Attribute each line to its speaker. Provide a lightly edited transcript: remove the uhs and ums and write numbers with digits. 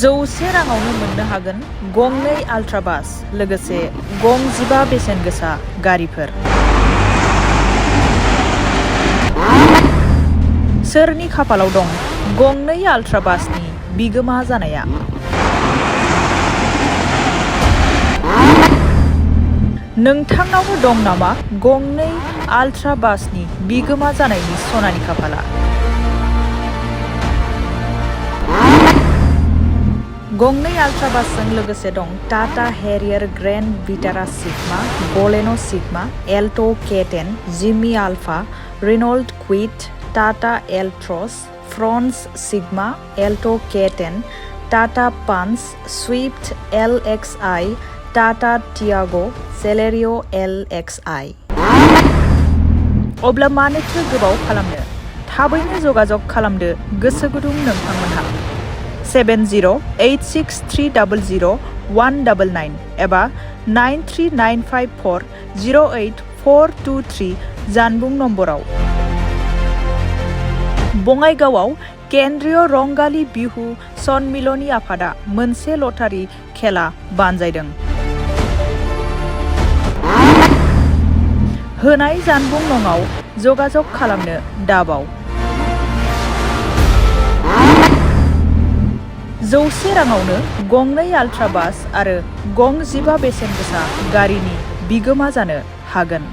Speaker 1: 100 राङावनो मोननो हागोन गंनै आल्ट्रा बास लोगोसे गं 15 बेसेन गोसा गारिफोर। सोरनि खाफालाव दं गंनै आल्ट्रा बासनि बिगोमा जानाया? नोंथांनावबो दं नामा गंनै आल्ट्रा बासनि बिगोमा जानायनि सनानि खाफाला? गंनै आल्ट्रा बासजों लोगोसे दं Tata Harrier Grand Vitara Sigma, Baleno Sigma, Alto' K10, Jimny Alpha, Renault Kwid, Tata Altroz, Fronx Sigma, Alto' K10, Tata Punch, Swift LXI, Tata Tiago, Celerio LXI। अब्ला मानोथो गोबाव खालामनो? थाबैनो जगाजग खालामदो गोसो गुदुं नोंथांमोनहा। 7086300199 एबा 93954084423 जानबुं नम्बराव। बङाइगावआव केन्द्रीय रंगाली बिहु सन्मिलनी आफादा मोनसे लटारि खेला बानजायदों। होनाय जानबुं नङाव जगाजग खालामनो दाबाव। 100 राङावनो गंनै आल्ट्रा बास आरो गं 15 बेसेन गोसा गारिनि बिगोमा जानो हागोन।